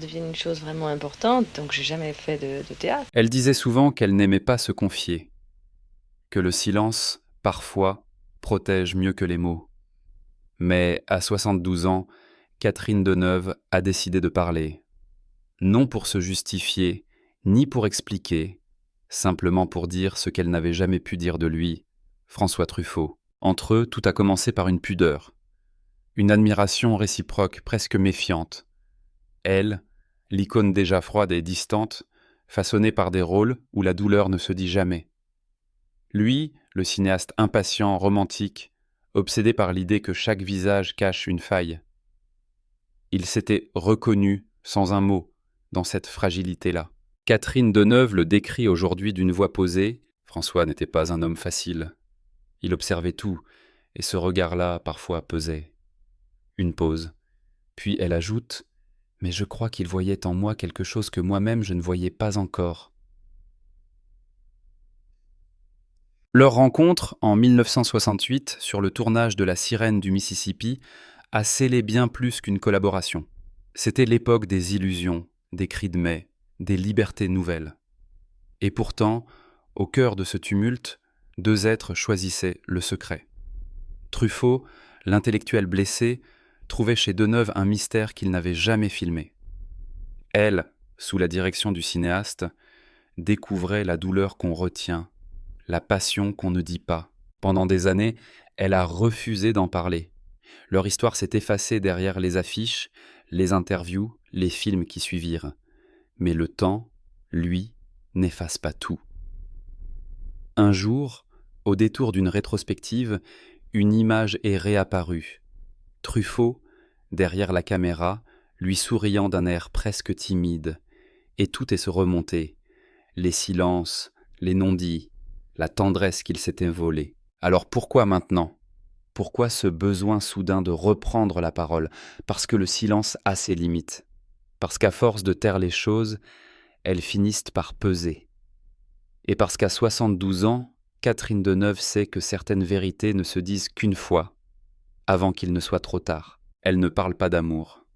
devient une chose vraiment importante, donc j'ai jamais fait de théâtre. Elle disait souvent qu'elle n'aimait pas se confier, que le silence, parfois, protège mieux que les mots. Mais à 72 ans, Catherine Deneuve a décidé de parler, non pour se justifier, ni pour expliquer, simplement pour dire ce qu'elle n'avait jamais pu dire de lui, François Truffaut. Entre eux, tout a commencé par une pudeur, une admiration réciproque presque méfiante. Elle, l'icône déjà froide et distante, façonnée par des rôles où la douleur ne se dit jamais. Lui, le cinéaste impatient, romantique, obsédé par l'idée que chaque visage cache une faille. Il s'était reconnu, sans un mot, dans cette fragilité-là. Catherine Deneuve le décrit aujourd'hui d'une voix posée. François n'était pas un homme facile. Il observait tout, et ce regard-là parfois pesait. Une pause. Puis elle ajoute « Mais je crois qu'il voyait en moi quelque chose que moi-même je ne voyais pas encore. » Leur rencontre, en 1968, sur le tournage de La Sirène du Mississippi, a scellé bien plus qu'une collaboration. C'était l'époque des illusions, des cris de mai, des libertés nouvelles. Et pourtant, au cœur de ce tumulte, deux êtres choisissaient le secret. Truffaut, l'intellectuel blessé, trouvait chez Deneuve un mystère qu'il n'avait jamais filmé. Elle, sous la direction du cinéaste, découvrait la douleur qu'on retient, la passion qu'on ne dit pas. Pendant des années, elle a refusé d'en parler. Leur histoire s'est effacée derrière les affiches, les interviews, les films qui suivirent. Mais le temps, lui, n'efface pas tout. Un jour, au détour d'une rétrospective, une image est réapparue. Truffaut, derrière la caméra, lui souriant d'un air presque timide. Et tout est se remonter. Les silences, les non-dits, la tendresse qu'il s'était volée. Alors pourquoi maintenant ? Pourquoi ce besoin soudain de reprendre la parole ? Parce que le silence a ses limites. Parce qu'à force de taire les choses, elles finissent par peser. Et parce qu'à 72 ans, Catherine Deneuve sait que certaines vérités ne se disent qu'une fois, avant qu'il ne soit trop tard. Elle ne parle pas d'amour.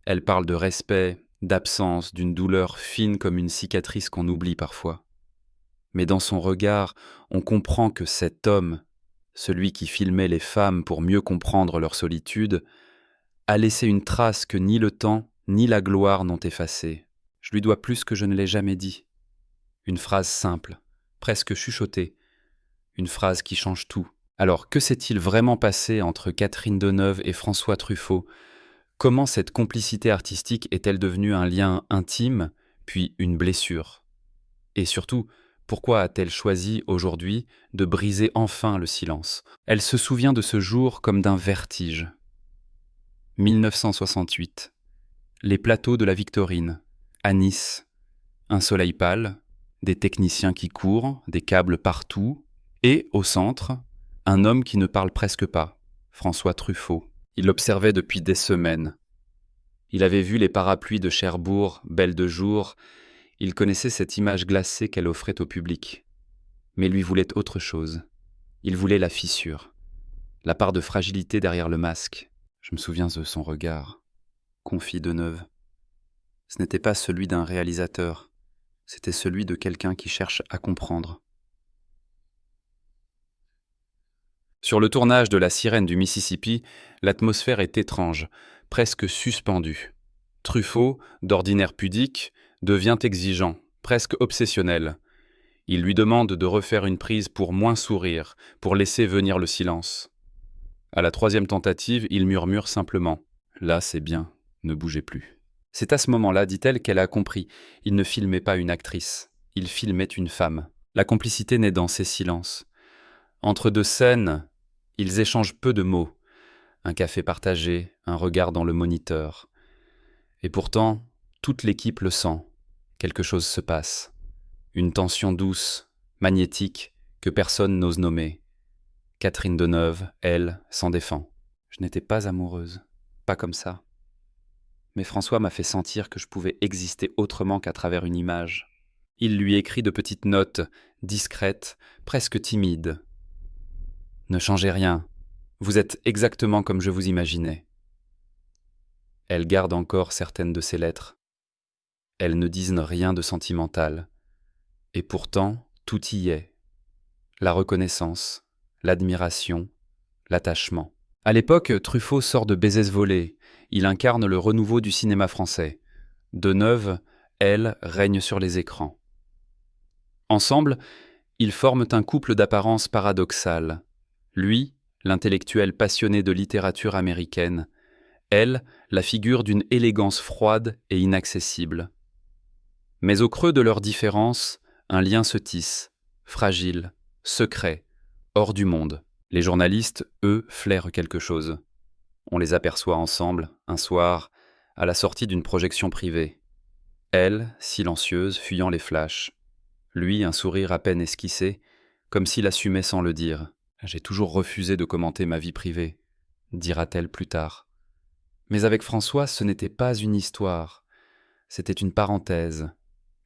Elle parle de respect, d'absence, d'une douleur fine comme une cicatrice qu'on oublie parfois. Mais dans son regard, on comprend que cet homme, celui qui filmait les femmes pour mieux comprendre leur solitude, a laissé une trace que ni le temps ni la gloire n'ont effacée. Je lui dois plus que je ne l'ai jamais dit. Une phrase simple, presque chuchotée, une phrase qui change tout. Alors, que s'est-il vraiment passé entre Catherine Deneuve et François Truffaut ? Comment cette complicité artistique est-elle devenue un lien intime, puis une blessure ? Et surtout, pourquoi a-t-elle choisi aujourd'hui de briser enfin le silence ? Elle se souvient de ce jour comme d'un vertige. 1968. Les plateaux de la Victorine, à Nice. Un soleil pâle, des techniciens qui courent, des câbles partout, et, au centre, un homme qui ne parle presque pas, François Truffaut. Il l'observait depuis des semaines. Il avait vu les parapluies de Cherbourg, belles de jour. Il connaissait cette image glacée qu'elle offrait au public. Mais lui voulait autre chose. Il voulait la fissure, la part de fragilité derrière le masque. Je me souviens de son regard, confie Deneuve. Ce n'était pas celui d'un réalisateur, c'était celui de quelqu'un qui cherche à comprendre. Sur le tournage de La Sirène du Mississippi, l'atmosphère est étrange, presque suspendue. Truffaut, d'ordinaire pudique, devient exigeant, presque obsessionnel. Il lui demande de refaire une prise pour moins sourire, pour laisser venir le silence. À la troisième tentative, il murmure simplement « Là, c'est bien, ne bougez plus ». C'est à ce moment-là, dit-elle, qu'elle a compris. Il ne filmait pas une actrice, il filmait une femme. La complicité naît dans ces silences. Entre deux scènes, ils échangent peu de mots. Un café partagé, un regard dans le moniteur. Et pourtant, toute l'équipe le sent. Quelque chose se passe. Une tension douce, magnétique, que personne n'ose nommer. Catherine Deneuve, elle, s'en défend. Je n'étais pas amoureuse, pas comme ça. Mais François m'a fait sentir que je pouvais exister autrement qu'à travers une image. Il lui écrit de petites notes, discrètes, presque timides. Ne changez rien, vous êtes exactement comme je vous imaginais. Elle garde encore certaines de ses lettres. elles ne disent rien de sentimental. Et pourtant, tout y est. La reconnaissance, l'admiration, l'attachement. À l'époque, Truffaut sort de Baisers volés. Il incarne le renouveau du cinéma français. Deneuve, elle, règne sur les écrans. Ensemble, ils forment un couple d'apparence paradoxale. Lui, l'intellectuel passionné de littérature américaine. Elle, la figure d'une élégance froide et inaccessible. Mais au creux de leurs différences, un lien se tisse, fragile, secret, hors du monde. Les journalistes, eux, flairent quelque chose. On les aperçoit ensemble, un soir, à la sortie d'une projection privée. Elle, silencieuse, fuyant les flashs. Lui, un sourire à peine esquissé, comme s'il assumait sans le dire. « J'ai toujours refusé de commenter ma vie privée », dira-t-elle plus tard. Mais avec François, ce n'était pas une histoire. C'était une parenthèse,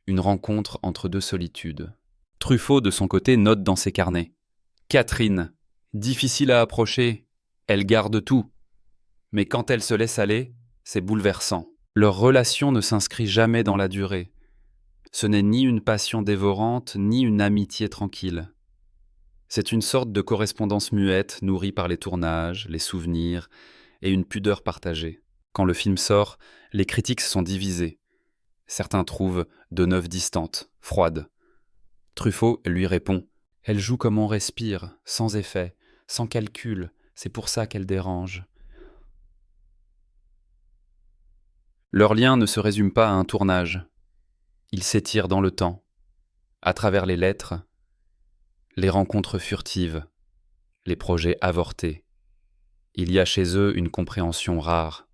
une rencontre entre deux solitudes. Truffaut, de son côté, note dans ses carnets. « Catherine, difficile à approcher, elle garde tout. Mais quand elle se laisse aller, c'est bouleversant. Leur relation ne s'inscrit jamais dans la durée. Ce n'est ni une passion dévorante, ni une amitié tranquille. C'est une sorte de correspondance muette nourrie par les tournages, les souvenirs et une pudeur partagée. Quand le film sort, les critiques sont divisées. Certains trouvent Deneuve distante, froide. Truffaut lui répond « Elle joue comme on respire, sans effet, sans calcul, c'est pour ça qu'elle dérange. » Leur lien ne se résume pas à un tournage. Il s'étire dans le temps, à travers les lettres, les rencontres furtives, les projets avortés. Il y a chez eux une compréhension rare,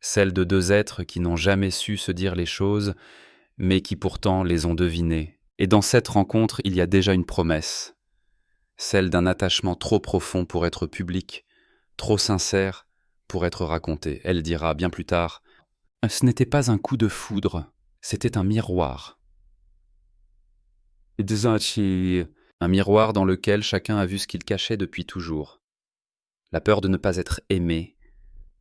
celle de deux êtres qui n'ont jamais su se dire les choses, mais qui pourtant les ont devinées. Et dans cette rencontre, il y a déjà une promesse, celle d'un attachement trop profond pour être public, trop sincère pour être raconté. Elle dira bien plus tard « Ce n'était pas un coup de foudre, c'était un miroir. » Un miroir dans lequel chacun a vu ce qu'il cachait depuis toujours. La peur de ne pas être aimé,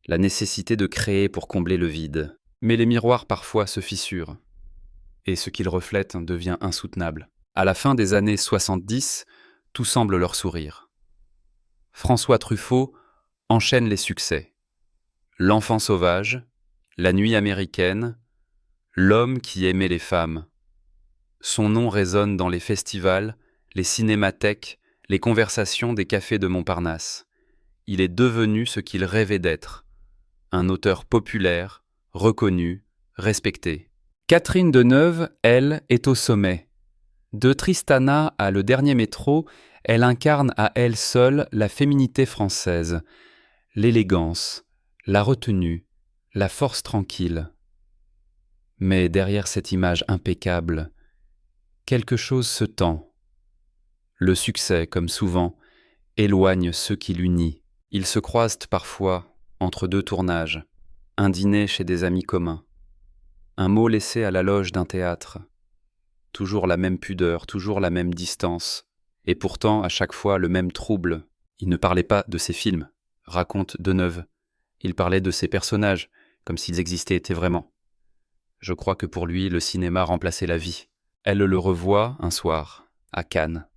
la nécessité de créer pour combler le vide. Mais les miroirs parfois se fissurent, et ce qu'ils reflètent devient insoutenable. À la fin des années 70, tout semble leur sourire. François Truffaut enchaîne les succès. L'enfant sauvage, La nuit américaine, L'homme qui aimait les femmes. Son nom résonne dans les festivals, les cinémathèques, les conversations des cafés de Montparnasse. Il est devenu ce qu'il rêvait d'être, un auteur populaire, reconnu, respecté. Catherine Deneuve, elle, est au sommet. De Tristana à Le Dernier Métro, elle incarne à elle seule la féminité française, l'élégance, la retenue, la force tranquille. Mais derrière cette image impeccable, quelque chose se tend. Le succès, comme souvent, éloigne ceux qui l'unissent. Ils se croisent parfois entre deux tournages, un dîner chez des amis communs, un mot laissé à la loge d'un théâtre, toujours la même pudeur, toujours la même distance, et pourtant à chaque fois le même trouble. Il ne parlait pas de ses films, raconte Deneuve. Il parlait de ses personnages, comme s'ils existaient vraiment. Je crois que pour lui, le cinéma remplaçait la vie. Elle le revoit un soir, à Cannes.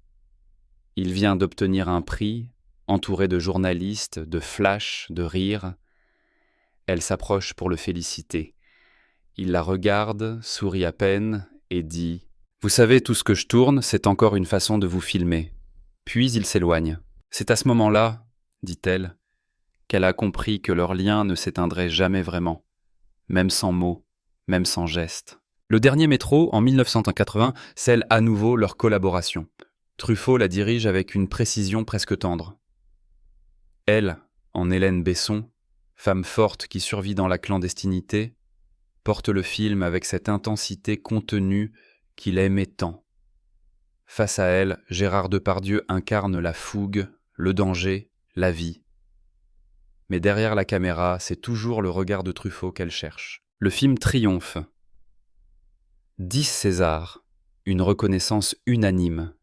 Il vient d'obtenir un prix, entouré de journalistes, de flashs, de rires. Elle s'approche pour le féliciter. Il la regarde, sourit à peine et dit « Vous savez, tout ce que je tourne, c'est encore une façon de vous filmer. » Puis il s'éloigne. C'est à ce moment-là, dit-elle, qu'elle a compris que leur lien ne s'éteindrait jamais vraiment, même sans mots, même sans gestes. Le Dernier Métro, en 1980, scelle à nouveau leur collaboration. Truffaut la dirige avec une précision presque tendre. Elle, en Hélène Besson, femme forte qui survit dans la clandestinité, porte le film avec cette intensité contenue qu'il aimait tant. Face à elle, Gérard Depardieu incarne la fougue, le danger, la vie. Mais derrière la caméra, c'est toujours le regard de Truffaut qu'elle cherche. Le film triomphe. 10 Césars, une reconnaissance unanime.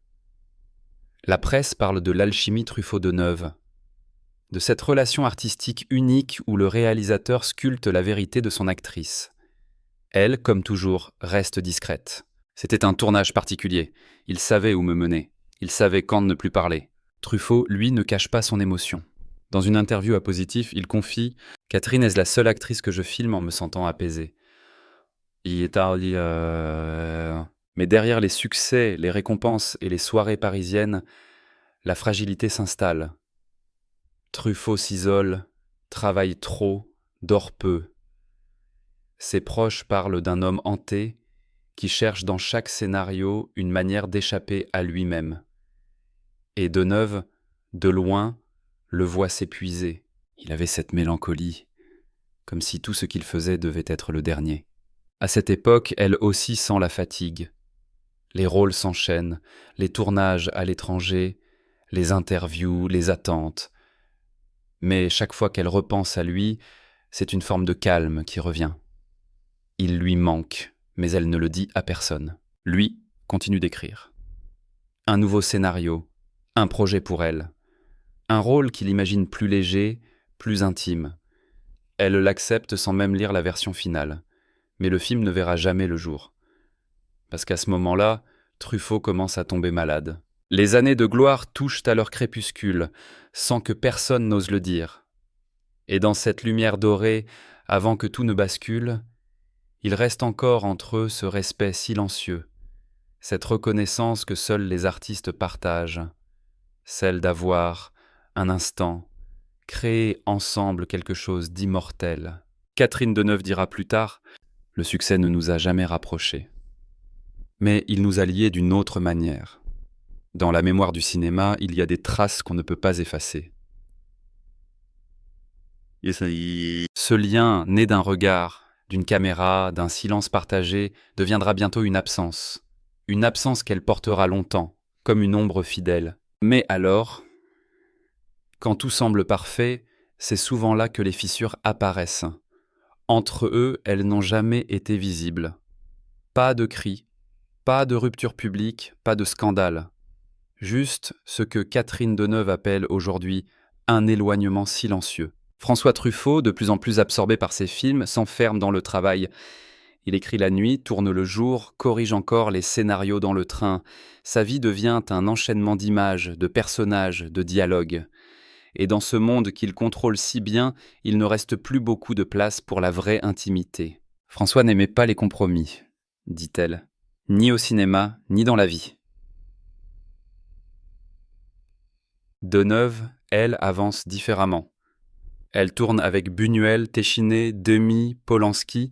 La presse parle de l'alchimie Truffaut-Deneuve, de cette relation artistique unique où le réalisateur sculpte la vérité de son actrice. Elle, comme toujours, reste discrète. C'était un tournage particulier. Il savait où me mener. Il savait quand ne plus parler. Truffaut, lui, ne cache pas son émotion. Dans une interview à Positif, il confie « Catherine est la seule actrice que je filme en me sentant apaisé. » Mais derrière les succès, les récompenses et les soirées parisiennes, la fragilité s'installe. Truffaut s'isole, travaille trop, dort peu. Ses proches parlent d'un homme hanté qui cherche dans chaque scénario une manière d'échapper à lui-même. Et Deneuve, de loin, le voit s'épuiser. Il avait cette mélancolie, comme si tout ce qu'il faisait devait être le dernier. À cette époque, elle aussi sent la fatigue. Les rôles s'enchaînent, les tournages à l'étranger, les interviews, les attentes. Mais chaque fois qu'elle repense à lui, c'est une forme de calme qui revient. Il lui manque, mais elle ne le dit à personne. Lui continue d'écrire. Un nouveau scénario, un projet pour elle. Un rôle qu'il imagine plus léger, plus intime. Elle l'accepte sans même lire la version finale. Mais le film ne verra jamais le jour. Parce qu'à ce moment-là, Truffaut commence à tomber malade. Les années de gloire touchent à leur crépuscule, sans que personne n'ose le dire. Et dans cette lumière dorée, avant que tout ne bascule, il reste encore entre eux ce respect silencieux, cette reconnaissance que seuls les artistes partagent, celle d'avoir, un instant, créé ensemble quelque chose d'immortel. Catherine Deneuve dira plus tard « Le succès ne nous a jamais rapprochés. Mais il nous a liés d'une autre manière. Dans la mémoire du cinéma, il y a des traces qu'on ne peut pas effacer. Ce lien, né d'un regard, d'une caméra, d'un silence partagé, deviendra bientôt une absence qu'elle portera longtemps, comme une ombre fidèle. Mais alors, quand tout semble parfait, c'est souvent là que les fissures apparaissent. Entre eux, elles n'ont jamais été visibles. Pas de cris, pas de rupture publique, pas de scandale. Juste ce que Catherine Deneuve appelle aujourd'hui un éloignement silencieux. François Truffaut, de plus en plus absorbé par ses films, s'enferme dans le travail. Il écrit la nuit, tourne le jour, corrige encore les scénarios dans le train. Sa vie devient un enchaînement d'images, de personnages, de dialogues. Et dans ce monde qu'il contrôle si bien, il ne reste plus beaucoup de place pour la vraie intimité. François n'aimait pas les compromis, dit-elle, ni au cinéma, ni dans la vie. Deneuve, elle, avance différemment. Elle tourne avec Buñuel, Téchiné, Demy, Polanski.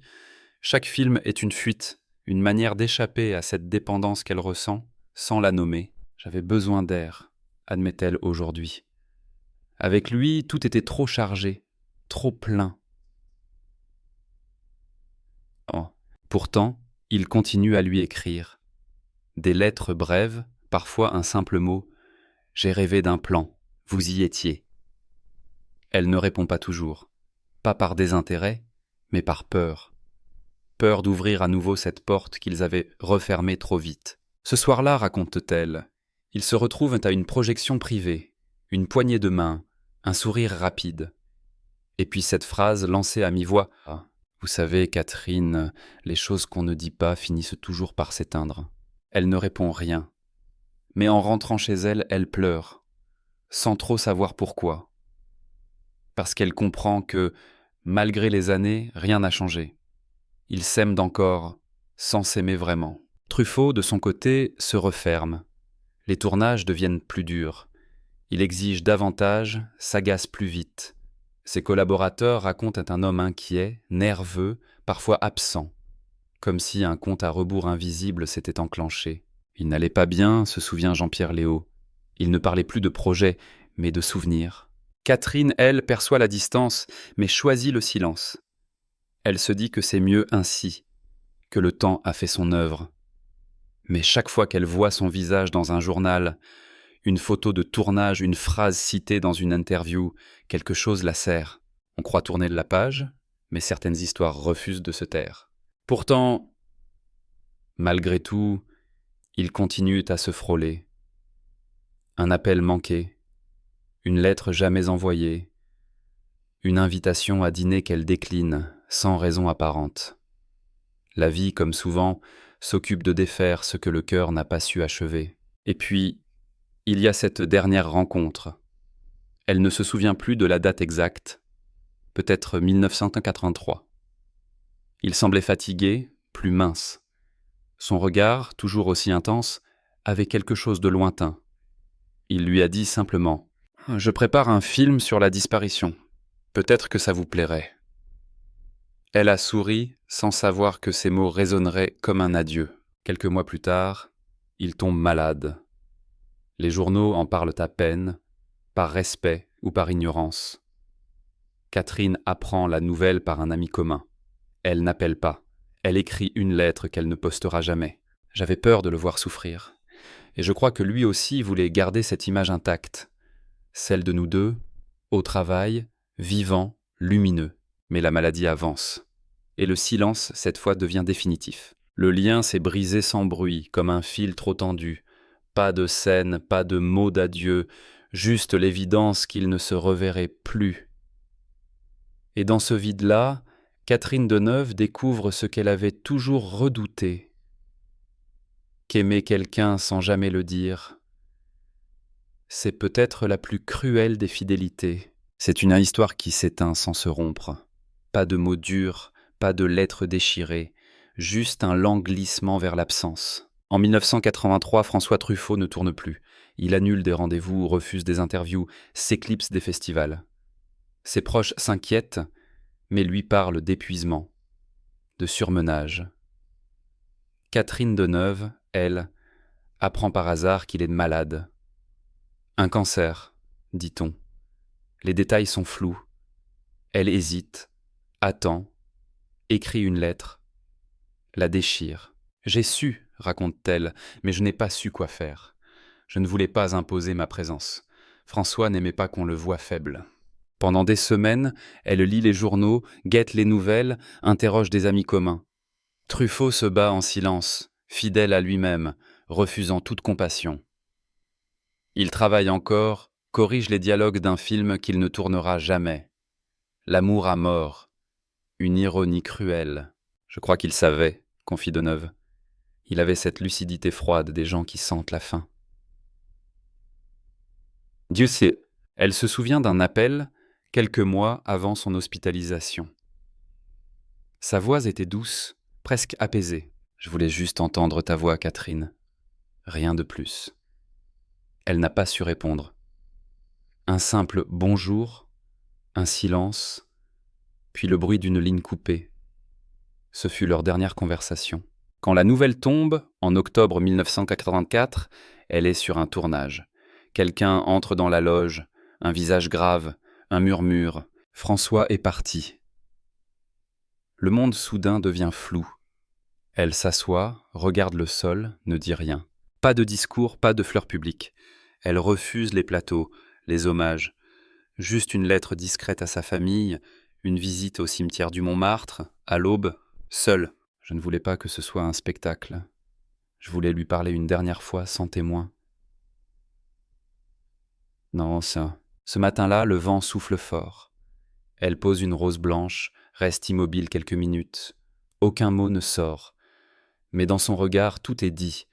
Chaque film est une fuite, une manière d'échapper à cette dépendance qu'elle ressent, sans la nommer. J'avais besoin d'air, admet-elle aujourd'hui. Avec lui, tout était trop chargé, trop plein. Oh. Pourtant, il continue à lui écrire. Des lettres brèves, parfois un simple mot. « J'ai rêvé d'un plan, vous y étiez ». Elle ne répond pas toujours, pas par désintérêt, mais par peur. Peur d'ouvrir à nouveau cette porte qu'ils avaient refermée trop vite. Ce soir-là, raconte-t-elle, ils se retrouvent à une projection privée, une poignée de main, un sourire rapide. Et puis cette phrase lancée à mi-voix « Vous savez, Catherine, les choses qu'on ne dit pas finissent toujours par s'éteindre. » Elle ne répond rien. Mais en rentrant chez elle, elle pleure, sans trop savoir pourquoi. Parce qu'elle comprend que, malgré les années, rien n'a changé. Ils s'aiment encore, sans s'aimer vraiment. Truffaut, de son côté, se referme. Les tournages deviennent plus durs. Il exige davantage, s'agace plus vite. Ses collaborateurs racontent un homme inquiet, nerveux, parfois absent, comme si un compte à rebours invisible s'était enclenché. Il n'allait pas bien, se souvient Jean-Pierre Léaud. Il ne parlait plus de projet, mais de souvenirs. Catherine, elle, perçoit la distance, mais choisit le silence. Elle se dit que c'est mieux ainsi, que le temps a fait son œuvre. Mais chaque fois qu'elle voit son visage dans un journal, une photo de tournage, une phrase citée dans une interview, quelque chose la serre. On croit tourner la page, mais certaines histoires refusent de se taire. Pourtant, malgré tout, ils continuent à se frôler. Un appel manqué, une lettre jamais envoyée, une invitation à dîner qu'elle décline, sans raison apparente. La vie, comme souvent, s'occupe de défaire ce que le cœur n'a pas su achever. Et puis, il y a cette dernière rencontre. Elle ne se souvient plus de la date exacte, peut-être 1983. Il semblait fatigué, plus mince. Son regard, toujours aussi intense, avait quelque chose de lointain. Il lui a dit simplement « Je prépare un film sur la disparition. Peut-être que ça vous plairait. » Elle a souri sans savoir que ces mots résonneraient comme un adieu. Quelques mois plus tard, il tombe malade. Les journaux en parlent à peine, par respect ou par ignorance. Catherine apprend la nouvelle par un ami commun. Elle n'appelle pas. Elle écrit une lettre qu'elle ne postera jamais. J'avais peur de le voir souffrir. Et je crois que lui aussi voulait garder cette image intacte. Celle de nous deux, au travail, vivants, lumineux. Mais la maladie avance. Et le silence, cette fois, devient définitif. Le lien s'est brisé sans bruit, comme un fil trop tendu. Pas de scène, pas de mots d'adieu, juste l'évidence qu'il ne se reverrait plus. Et dans ce vide-là, Catherine Deneuve découvre ce qu'elle avait toujours redouté. Qu'aimer quelqu'un sans jamais le dire, c'est peut-être la plus cruelle des fidélités. C'est une histoire qui s'éteint sans se rompre. Pas de mots durs, pas de lettres déchirées, juste un lent glissement vers l'absence. En 1983, François Truffaut ne tourne plus. Il annule des rendez-vous, refuse des interviews, s'éclipse des festivals. Ses proches s'inquiètent, mais lui parlent d'épuisement, de surmenage. Catherine Deneuve, elle, apprend par hasard qu'il est malade. Un cancer, dit-on. Les détails sont flous. Elle hésite, attend, écrit une lettre, la déchire. « J'ai su, raconte-t-elle, mais je n'ai pas su quoi faire. Je ne voulais pas imposer ma présence. François n'aimait pas qu'on le voie faible. » Pendant des semaines, elle lit les journaux, guette les nouvelles, interroge des amis communs. Truffaut se bat en silence, fidèle à lui-même, refusant toute compassion. Il travaille encore, corrige les dialogues d'un film qu'il ne tournera jamais. L'amour à mort, une ironie cruelle. Je crois qu'il savait, confie Deneuve. Il avait cette lucidité froide des gens qui sentent la faim. Dieu sait, elle se souvient d'un appel quelques mois avant son hospitalisation. Sa voix était douce, presque apaisée. « Je voulais juste entendre ta voix, Catherine. Rien de plus. » Elle n'a pas su répondre. Un simple « bonjour », un silence, puis le bruit d'une ligne coupée. Ce fut leur dernière conversation. Quand la nouvelle tombe, en octobre 1984, elle est sur un tournage. Quelqu'un entre dans la loge, un visage grave, un murmure. François est parti. Le monde soudain devient flou. Elle s'assoit, regarde le sol, ne dit rien. Pas de discours, pas de fleurs publiques. Elle refuse les plateaux, les hommages. Juste une lettre discrète à sa famille, une visite au cimetière du Montmartre, à l'aube, seule. Je ne voulais pas que ce soit un spectacle. Je voulais lui parler une dernière fois sans témoin. Non, ce matin-là, le vent souffle fort. Elle pose une rose blanche, reste immobile quelques minutes. Aucun mot ne sort. Mais dans son regard, tout est dit.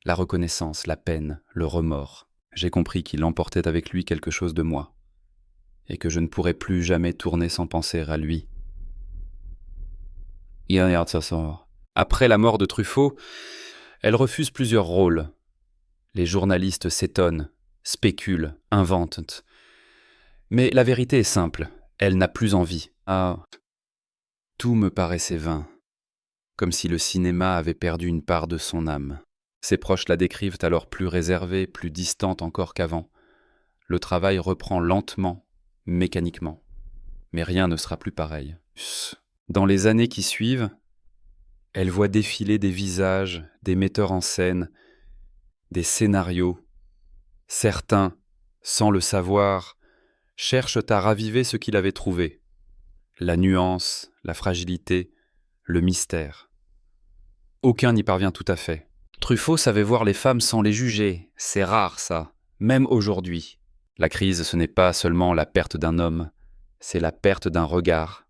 La reconnaissance, la peine, le remords. J'ai compris qu'il emportait avec lui quelque chose de moi. Et que je ne pourrais plus jamais tourner sans penser à lui. Après la mort de Truffaut, elle refuse plusieurs rôles. Les journalistes s'étonnent, spéculent, inventent. Mais la vérité est simple, elle n'a plus envie. Ah, tout me paraissait vain, comme si le cinéma avait perdu une part de son âme. Ses proches la décrivent alors plus réservée, plus distante encore qu'avant. Le travail reprend lentement, mécaniquement. Mais rien ne sera plus pareil. Dans les années qui suivent, elle voit défiler des visages, des metteurs en scène, des scénarios. Certains, sans le savoir, cherchent à raviver ce qu'il avait trouvé. La nuance, la fragilité, le mystère. Aucun n'y parvient tout à fait. Truffaut savait voir les femmes sans les juger. C'est rare, ça, même aujourd'hui. La crise, ce n'est pas seulement la perte d'un homme, c'est la perte d'un regard.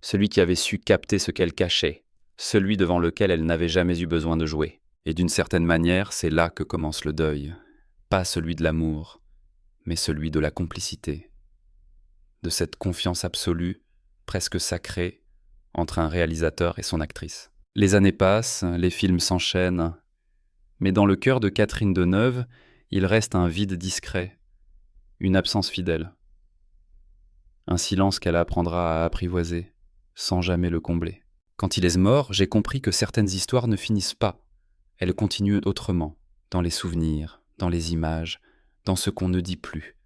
Celui qui avait su capter ce qu'elle cachait. celui devant lequel elle n'avait jamais eu besoin de jouer. Et d'une certaine manière, c'est là que commence le deuil. Pas celui de l'amour, mais celui de la complicité. De cette confiance absolue, presque sacrée, entre un réalisateur et son actrice. Les années passent, les films s'enchaînent, mais dans le cœur de Catherine Deneuve, il reste un vide discret, une absence fidèle. Un silence qu'elle apprendra à apprivoiser, sans jamais le combler. Quand il est mort, j'ai compris que certaines histoires ne finissent pas. Elles continuent autrement, dans les souvenirs, dans les images, dans ce qu'on ne dit plus.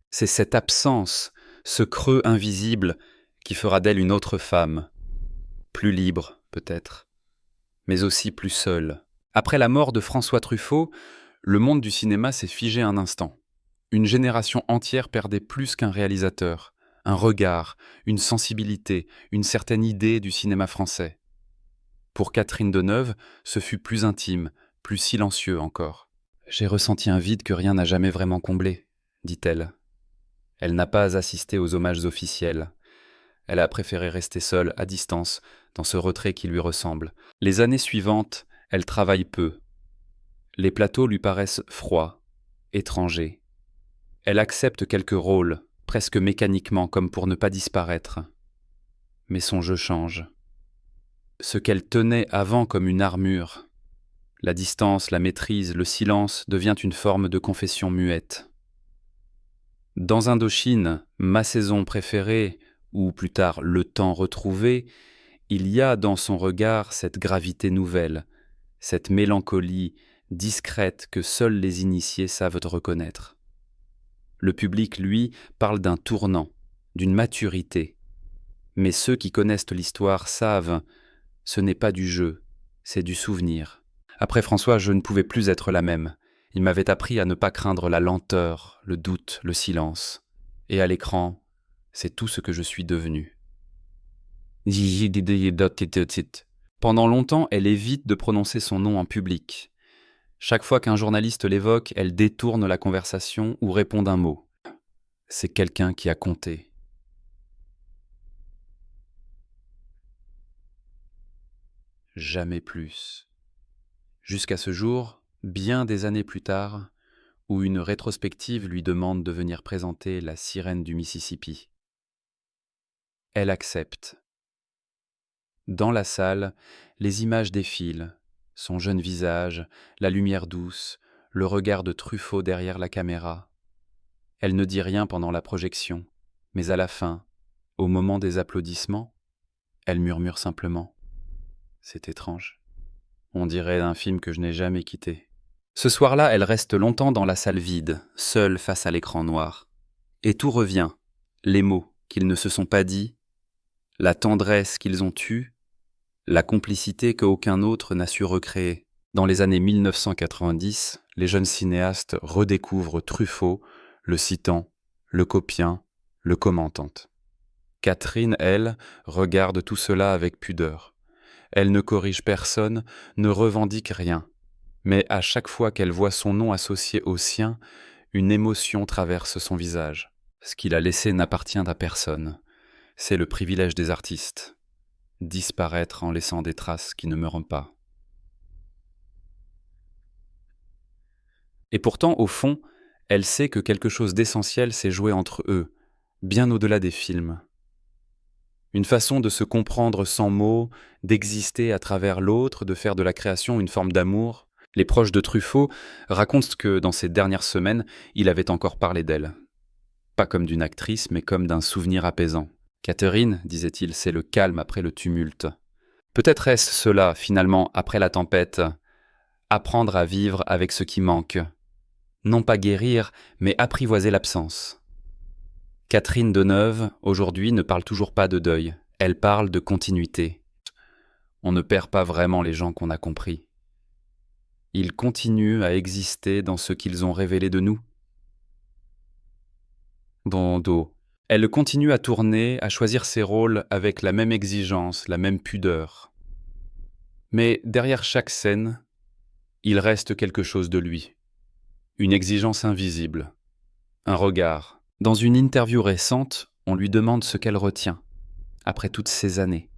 C'est cette absence, ce creux invisible, qui fera d'elle une autre femme, plus libre peut-être, mais aussi plus seule. Après la mort de François Truffaut, le monde du cinéma s'est figé un instant. Une génération entière perdait plus qu'un réalisateur, un regard, une sensibilité, une certaine idée du cinéma français. Pour Catherine Deneuve, ce fut plus intime, plus silencieux encore. « J'ai ressenti un vide que rien n'a jamais vraiment comblé », dit-elle. Elle n'a pas assisté aux hommages officiels. Elle a préféré rester seule, à distance, dans ce retrait qui lui ressemble. Les années suivantes, elle travaille peu. Les plateaux lui paraissent froids, étrangers. Elle accepte quelques rôles, presque mécaniquement, comme pour ne pas disparaître. Mais son jeu change. Ce qu'elle tenait avant comme une armure, la distance, la maîtrise, le silence, devient une forme de confession muette. Dans Indochine, ma saison préférée, ou plus tard Le temps retrouvé, il y a dans son regard cette gravité nouvelle, cette mélancolie discrète que seuls les initiés savent reconnaître. Le public, lui, parle d'un tournant, d'une maturité. Mais ceux qui connaissent l'histoire savent, ce n'est pas du jeu, c'est du souvenir. Après François, je ne pouvais plus être la même. Il m'avait appris à ne pas craindre la lenteur, le doute, le silence. Et à l'écran, c'est tout ce que je suis devenu. Pendant longtemps, elle évite de prononcer son nom en public. Chaque fois qu'un journaliste l'évoque, elle détourne la conversation ou répond d'un mot. C'est quelqu'un qui a compté. Jamais plus. Jusqu'à ce jour, bien des années plus tard, où une rétrospective lui demande de venir présenter La sirène du Mississippi. Elle accepte. Dans la salle, les images défilent, son jeune visage, la lumière douce, le regard de Truffaut derrière la caméra. Elle ne dit rien pendant la projection, mais à la fin, au moment des applaudissements, elle murmure simplement. C'est étrange. On dirait d'un film que je n'ai jamais quitté. Ce soir-là, elle reste longtemps dans la salle vide, seule face à l'écran noir. Et tout revient, les mots qu'ils ne se sont pas dit, la tendresse qu'ils ont eue, la complicité qu'aucun autre n'a su recréer. Dans les années 1990, les jeunes cinéastes redécouvrent Truffaut, le citant, le copiant, le commentant. Catherine, elle, regarde tout cela avec pudeur. Elle ne corrige personne, ne revendique rien. Mais à chaque fois qu'elle voit son nom associé au sien, une émotion traverse son visage. Ce qu'il a laissé n'appartient à personne. C'est le privilège des artistes. Disparaître en laissant des traces qui ne meurent pas. Et pourtant, au fond, elle sait que quelque chose d'essentiel s'est joué entre eux, bien au-delà des films. Une façon de se comprendre sans mots, d'exister à travers l'autre, de faire de la création une forme d'amour. Les proches de Truffaut racontent que dans ces dernières semaines, il avait encore parlé d'elle. Pas comme d'une actrice, mais comme d'un souvenir apaisant. Catherine, disait-il, c'est le calme après le tumulte. Peut-être est-ce cela, finalement, après la tempête. Apprendre à vivre avec ce qui manque. Non pas guérir, mais apprivoiser l'absence. Catherine Deneuve, aujourd'hui, ne parle toujours pas de deuil. Elle parle de continuité. On ne perd pas vraiment les gens qu'on a compris. Ils continuent à exister dans ce qu'ils ont révélé de nous. Bon dos. Elle continue à tourner, à choisir ses rôles avec la même exigence, la même pudeur. Mais derrière chaque scène, il reste quelque chose de lui. Une exigence invisible. Un regard. Dans une interview récente, on lui demande ce qu'elle retient. après toutes ces années.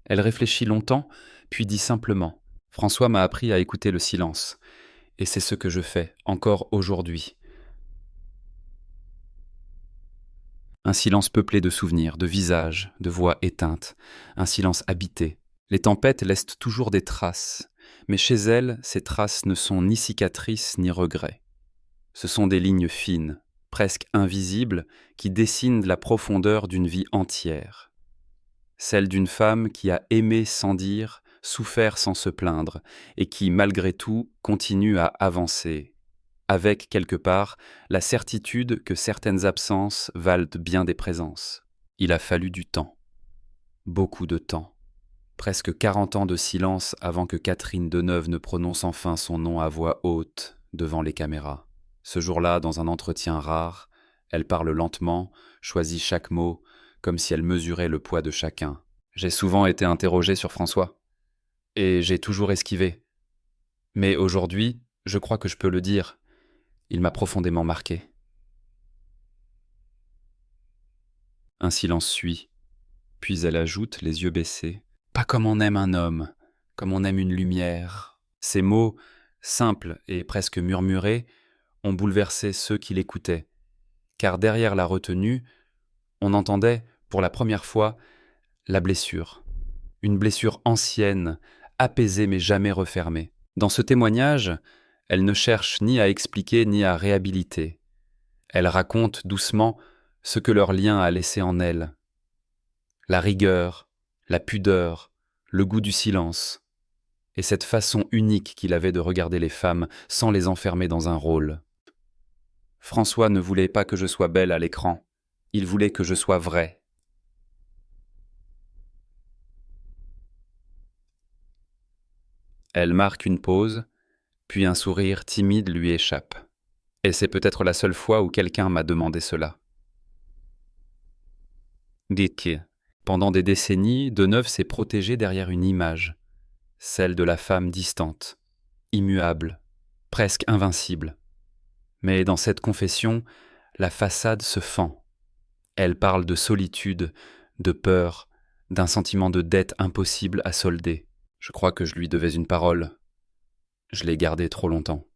Elle réfléchit longtemps, puis dit simplement « François m'a appris à écouter le silence, et c'est ce que je fais, encore aujourd'hui. » Un silence peuplé de souvenirs, de visages, de voix éteintes, un silence habité. Les tempêtes laissent toujours des traces, mais chez elle, ces traces ne sont ni cicatrices ni regrets. Ce sont des lignes fines, presque invisibles, qui dessinent la profondeur d'une vie entière. Celle d'une femme qui a aimé sans dire, souffert sans se plaindre, et qui, malgré tout, continue à avancer, avec, quelque part, la certitude que certaines absences valent bien des présences. Il a fallu du temps, beaucoup de temps, presque 40 ans de silence avant que Catherine Deneuve ne prononce enfin son nom à voix haute devant les caméras. Ce jour-là, dans un entretien rare, elle parle lentement, choisit chaque mot, comme si elle mesurait le poids de chacun. J'ai souvent été interrogée sur François, et j'ai toujours esquivé. Mais aujourd'hui, je crois que je peux le dire, il m'a profondément marqué. Un silence suit, puis elle ajoute, les yeux baissés, « Pas comme on aime un homme, comme on aime une lumière. » Ces mots, simples et presque murmurés, ont bouleversé ceux qui l'écoutaient, car derrière la retenue, on entendait, pour la première fois, la blessure. Une blessure ancienne, apaisée mais jamais refermée. Dans ce témoignage, elle ne cherche ni à expliquer ni à réhabiliter. Elle raconte doucement ce que leur lien a laissé en elle. La rigueur, la pudeur, le goût du silence, et cette façon unique qu'il avait de regarder les femmes sans les enfermer dans un rôle. François ne voulait pas que je sois belle à l'écran, il voulait que je sois vraie. Elle marque une pause, puis un sourire timide lui échappe. Et c'est peut-être la seule fois où quelqu'un m'a demandé cela. Dites-le. Pendant des décennies, Deneuve s'est protégée derrière une image, celle de la femme distante, immuable, presque invincible. Mais dans cette confession, la façade se fend. Elle parle de solitude, de peur, d'un sentiment de dette impossible à solder. Je crois que je lui devais une parole. Je l'ai gardée trop longtemps.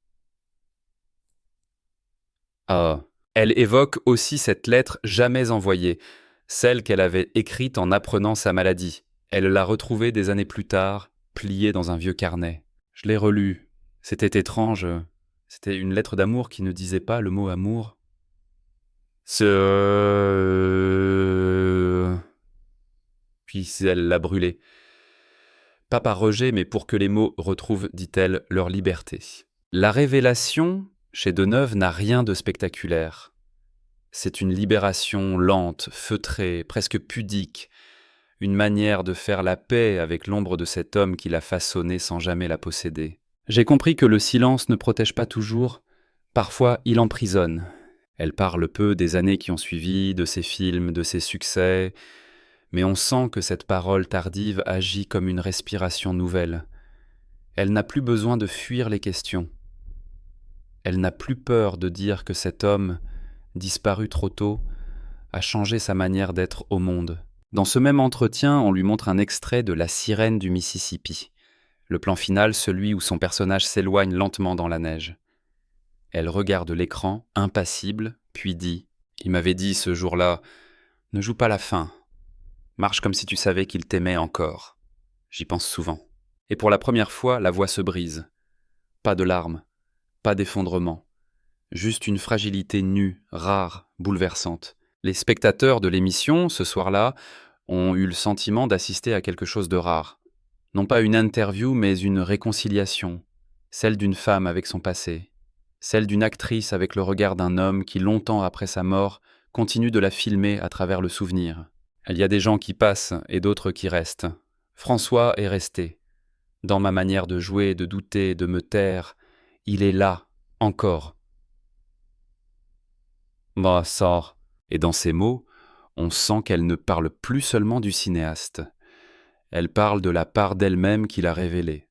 Ah, elle évoque aussi cette lettre jamais envoyée, celle qu'elle avait écrite en apprenant sa maladie. Elle l'a retrouvée des années plus tard, pliée dans un vieux carnet. Je l'ai relue. C'était étrange. C'était une lettre d'amour qui ne disait pas le mot amour. Puis elle l'a brûlée. Pas par rejet, mais pour que les mots retrouvent, dit-elle, leur liberté. La révélation, chez Deneuve, n'a rien de spectaculaire. C'est une libération lente, feutrée, presque pudique, une manière de faire la paix avec l'ombre de cet homme qui l'a façonnée sans jamais la posséder. J'ai compris que le silence ne protège pas toujours, parfois il emprisonne. Elle parle peu des années qui ont suivi, de ses films, de ses succès, mais on sent que cette parole tardive agit comme une respiration nouvelle. Elle n'a plus besoin de fuir les questions. Elle n'a plus peur de dire que cet homme, disparu trop tôt, a changé sa manière d'être au monde. Dans ce même entretien, on lui montre un extrait de La sirène du Mississippi. Le plan final, celui où son personnage s'éloigne lentement dans la neige. Elle regarde l'écran, impassible, puis dit « Il m'avait dit ce jour-là, ne joue pas la fin. Marche comme si tu savais qu'il t'aimait encore. » J'y pense souvent. Et pour la première fois, la voix se brise. Pas de larmes, pas d'effondrement. Juste une fragilité nue, rare, bouleversante. Les spectateurs de l'émission, ce soir-là, ont eu le sentiment d'assister à quelque chose de rare. Non pas une interview, mais une réconciliation. Celle d'une femme avec son passé. Celle d'une actrice avec le regard d'un homme qui, longtemps après sa mort, continue de la filmer à travers le souvenir. Il y a des gens qui passent et d'autres qui restent. François est resté. Dans ma manière de jouer, de douter, de me taire, il est là, encore. Bah, sort. Et dans ces mots, on sent qu'elle ne parle plus seulement du cinéaste. Elle parle de la part d'elle-même qu'il a révélée,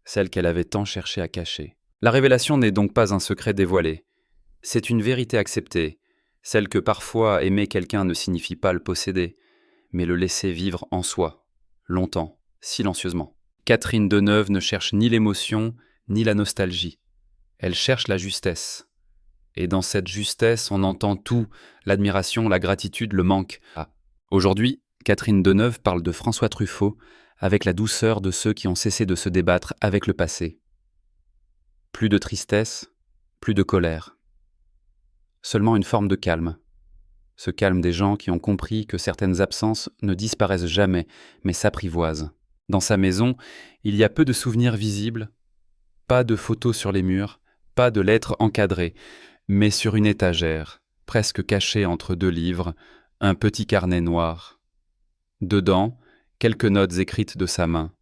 celle qu'elle avait tant cherché à cacher. La révélation n'est donc pas un secret dévoilé. C'est une vérité acceptée, celle que parfois aimer quelqu'un ne signifie pas le posséder, mais le laisser vivre en soi, longtemps, silencieusement. Catherine Deneuve ne cherche ni l'émotion, ni la nostalgie. Elle cherche la justesse. Et dans cette justesse, on entend tout, l'admiration, la gratitude, le manque. Aujourd'hui, Catherine Deneuve parle de François Truffaut avec la douceur de ceux qui ont cessé de se débattre avec le passé. Plus de tristesse, plus de colère. Seulement une forme de calme. Ce calme des gens qui ont compris que certaines absences ne disparaissent jamais, mais s'apprivoisent. Dans sa maison, il y a peu de souvenirs visibles, pas de photos sur les murs, pas de lettres encadrées, mais sur une étagère, presque cachée entre deux livres, un petit carnet noir. Dedans, quelques notes écrites de sa main,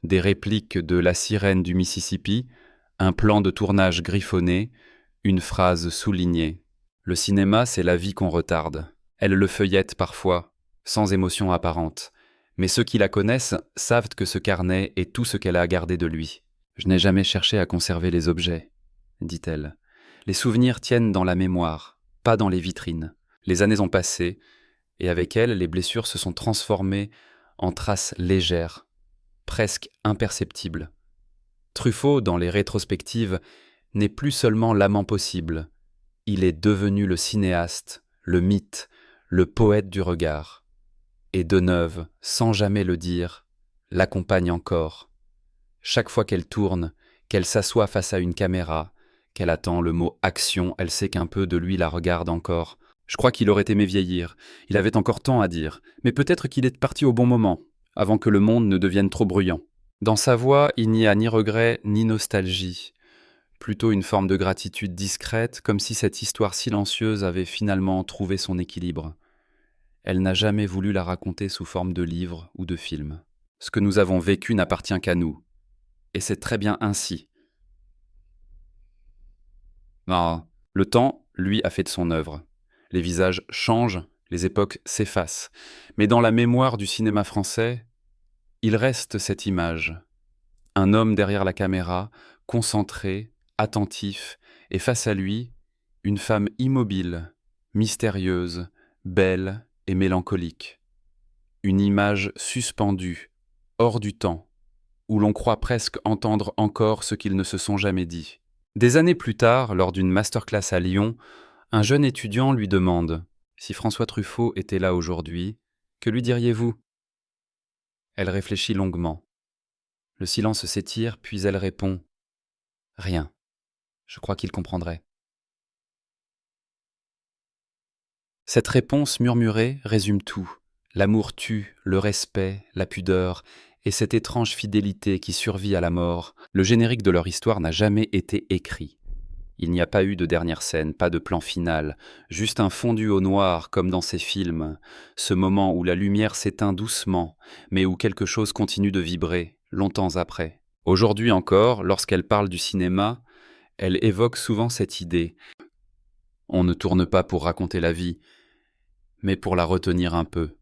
des répliques de La sirène du Mississippi, un plan de tournage griffonné, une phrase soulignée. Le cinéma, c'est la vie qu'on retarde. Elle le feuillette parfois, sans émotion apparente. Mais ceux qui la connaissent savent que ce carnet est tout ce qu'elle a gardé de lui. « Je n'ai jamais cherché à conserver les objets, » dit-elle. « Les souvenirs tiennent dans la mémoire, pas dans les vitrines. Les années ont passé, et avec elles, les blessures se sont transformées en traces légères, presque imperceptibles. Truffaut, dans les rétrospectives, n'est plus seulement l'amant possible. Il est devenu le cinéaste, le mythe, le poète du regard. Et Deneuve, sans jamais le dire, l'accompagne encore. Chaque fois qu'elle tourne, qu'elle s'assoit face à une caméra, qu'elle attend le mot « action », elle sait qu'un peu de lui la regarde encore. Je crois qu'il aurait aimé vieillir, il avait encore tant à dire, mais peut-être qu'il est parti au bon moment, avant que le monde ne devienne trop bruyant. Dans sa voix, il n'y a ni regret ni nostalgie. Plutôt une forme de gratitude discrète, comme si cette histoire silencieuse avait finalement trouvé son équilibre. Elle n'a jamais voulu la raconter sous forme de livre ou de film. Ce que nous avons vécu n'appartient qu'à nous. Et c'est très bien ainsi. Non, le temps, lui, a fait de son œuvre. Les visages changent, les époques s'effacent. Mais dans la mémoire du cinéma français, il reste cette image. Un homme derrière la caméra, concentré, attentif, et face à lui, une femme immobile, mystérieuse, belle et mélancolique. Une image suspendue, hors du temps, où l'on croit presque entendre encore ce qu'ils ne se sont jamais dit. Des années plus tard, lors d'une masterclass à Lyon, un jeune étudiant lui demande « Si François Truffaut était là aujourd'hui, que lui diriez-vous » Elle réfléchit longuement. Le silence s'étire, puis elle répond « Rien. Je crois qu'il comprendrait. » Cette réponse murmurée résume tout. L'amour tue, le respect, la pudeur, et cette étrange fidélité qui survit à la mort. Le générique de leur histoire n'a jamais été écrit. Il n'y a pas eu de dernière scène, pas de plan final, juste un fondu au noir comme dans ces films, ce moment où la lumière s'éteint doucement, mais où quelque chose continue de vibrer, longtemps après. Aujourd'hui encore, lorsqu'elle parle du cinéma, elle évoque souvent cette idée. On ne tourne pas pour raconter la vie, mais pour la retenir un peu.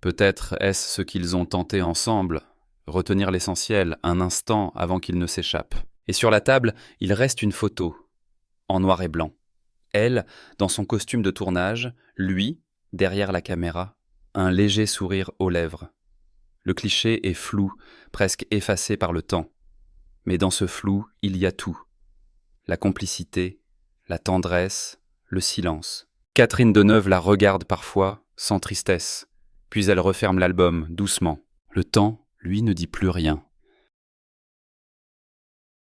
Peut-être est-ce ce qu'ils ont tenté ensemble, retenir l'essentiel un instant avant qu'il ne s'échappe. Et sur la table, il reste une photo, en noir et blanc. Elle, dans son costume de tournage, lui, derrière la caméra, un léger sourire aux lèvres. Le cliché est flou, presque effacé par le temps. Mais dans ce flou, il y a tout. La complicité, la tendresse, le silence. Catherine Deneuve la regarde parfois, sans tristesse. Puis elle referme l'album, doucement. Le temps, lui, ne dit plus rien.